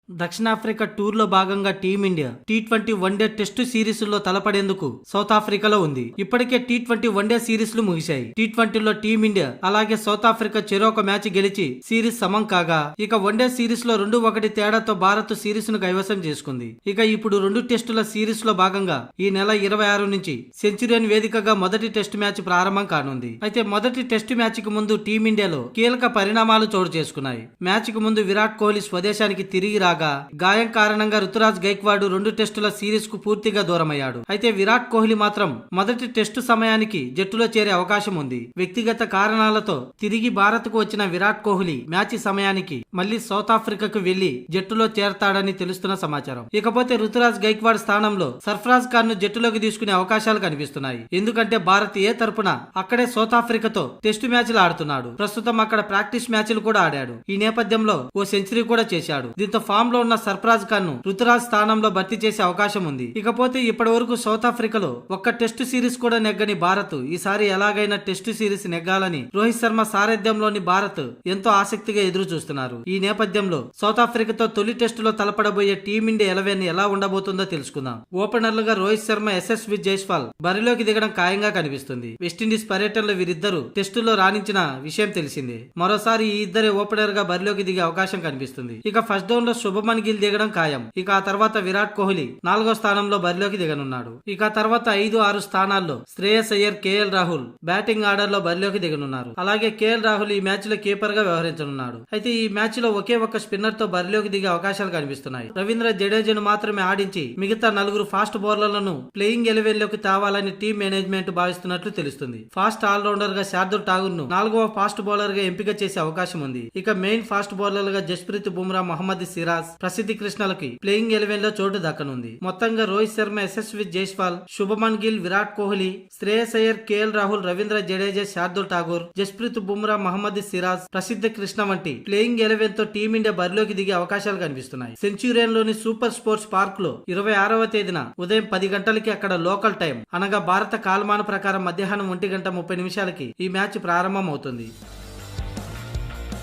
దక్షిణాఫ్రికా టూర్ లో భాగంగా team India T20 one day test series లో తలపడేందుకు సౌత్ ఆఫ్రికాలో ఉంది. ఇప్పటికే టీ20 వన్డే సిరీస్ లు ముగిశాయి. టీ20లో టీమిండియా అలాగే సౌత్ ఆఫ్రికా చెరొక మ్యాచ్ గెలిచి సిరీస్ సమం కాగా, ఇక వన్డే సిరీస్ లో 2-1 తేడాతో భారత్ సిరీస్ ను కైవసం చేసుకుంది. ఇక ఇప్పుడు 2 టెస్టుల సిరీస్ లో భాగంగా ఈ నెల 26 నుంచి సెంచురియన్ వేదికగా మొదటి టెస్టు మ్యాచ్ ప్రారంభం కానుంది. అయితే మొదటి టెస్టు మ్యాచ్ కు ముందు టీమిండియాలో కీలక పరిణామాలు చోటు చేసుకున్నాయి. మ్యాచ్ కు ముందు విరాట్ కోహ్లీ స్వదేశానికి తిరిగి గాయం కారణంగా రుతురాజ్ గైక్వాడ్ 2 టెస్టుల సిరీస్ కు పూర్తిగా దూరమయ్యాడు. అయితే విరాట్ కోహ్లీ మాత్రం మొదటి టెస్టు సమయానికి జట్టులో చేరే అవకాశం ఉంది. వ్యక్తిగత కారణాలతో తిరిగి భారత్ కు వచ్చిన విరాట్ కోహ్లీ మ్యాచ్ సమయానికి మళ్లీ సౌత్ ఆఫ్రికాకు వెళ్లి జట్టులో చేరతాడని తెలుస్తున్న సమాచారం. ఇకపోతే రుతురాజ్ గైక్వాడ్ స్థానంలో సర్ఫరాజ్ ఖాన్ ను జట్టులోకి తీసుకునే అవకాశాలు కనిపిస్తున్నాయి. ఎందుకంటే భారత్ ఏ తరపున అక్కడే సౌత్ ఆఫ్రికాతో టెస్టు మ్యాచ్లు ఆడుతున్నాడు. ప్రస్తుతం అక్కడ ప్రాక్టీస్ మ్యాచ్లు కూడా ఆడాడు. ఈ నేపథ్యంలో ఓ సెంచరీ కూడా చేశాడు. దీంతో ఫామ్ లో ఉన్న సర్ఫరాజ్ ఖాన్ ను రుతురాజ్ స్థానంలో భర్తీ చేసే అవకాశం ఉంది. ఇకపోతే ఇప్పటి వరకు సౌత్ ఆఫ్రికాలో ఒక్క టెస్టు సిరీస్ కూడా నెగ్గని భారత్ ఈసారి ఎలాగైనా టెస్టు సిరీస్ నెగ్గాలని రోహిత్ శర్మ సారథ్యంలోని భారత్ ఎంతో ఆసక్తిగా ఎదురు చూస్తున్నారు. ఈ నేపథ్యంలో సౌత్ ఆఫ్రికాతో తొలి టెస్టులో తలపడబోయే టీమిండియా 11 ఎలా ఉండబోతుందో తెలుసుకుందాం. ఓపెనర్లుగా రోహిత్ శర్మ, యశస్వి జైస్వాల్ బరిలోకి దిగడం ఖాయంగా కనిపిస్తుంది. వెస్టిండీస్ పర్యటనలో వీరిద్దరూ టెస్టులో రాణించిన విషయం తెలిసిందే. మరోసారి ఈ ఇద్దరే ఓపెనర్ గా బరిలోకి దిగే అవకాశం కనిపిస్తుంది. ఇక ఫస్ట్ డౌన్ లో శుభమన్ గిల్ దిగడం ఖాయం. ఇక ఆ తర్వాత విరాట్ కోహ్లీ 4వ స్థానంలో బరిలోకి దిగనున్నాడు. ఇక ఆ తర్వాత 5-6 స్థానాల్లో Shreyas Iyer, KL Rahul batting order లో బరిలోకి దిగనున్నారు. అలాగే కేఎల్ రాహుల్ ఈ మ్యాచ్ లో కీపర్ గా వ్యవహరించనున్నాడు. అయితే ఈ మ్యాచ్ లో ఒకే ఒక్క స్పిన్నర్ తో బరిలోకి దిగే అవకాశాలు కనిపిస్తున్నాయి. రవీంద్ర జడేజాను మాత్రమే ఆడించి మిగతా 4 ఫాస్ట్ బౌలర్లను ప్లేయింగ్ 11 లోకి తేవాలని టీం మేనేజ్మెంట్ భావిస్తున్నట్లు తెలుస్తుంది. ఫాస్ట్ ఆల్రౌండర్ గా శార్దుల్ ఠాగూర్ ను 4వ ఫాస్ట్ బౌలర్ గా ఎంపిక చేసే అవకాశం ఉంది. ఇక మెయిన్ ఫాస్ట్ బౌలర్ గా జస్ప్రీత్ బుమ్రా, మహమ్మద్ సిరాజ్, ప్రసిద్ధి కృష్ణలకి ప్లేయింగ్ 11 లో చోటు దక్కనుంది. మొత్తంగా రోహిత్ శర్మ, యశస్వి జైస్వాల్, శుభమన్ గిల్, విరాట్ కోహ్లీ, శ్రేయస్ అయ్యర్, కేఎల్ రాహుల్, రవీంద్ర జడేజా, శార్దుల్ ఠాగూర్, జస్ప్రీత్ బుమ్రా, మహమ్మద్ సిరాజ్, ప్రసిద్ధ కృష్ణ వంటి ప్లేయింగ్ 11 తో టీమిండియా బరిలోకి దిగే అవకాశాలు కనిపిస్తున్నాయి. సెంచురియన్ లోని సూపర్ స్పోర్ట్స్ పార్క్ లో 26వ తేదీన ఉదయం 10 గంటలకి అక్కడ లోకల్ టైం అనగా భారత కాలమాన ప్రకారం మధ్యాహ్నం 1:30 ఈ మ్యాచ్ ప్రారంభం అవుతుంది.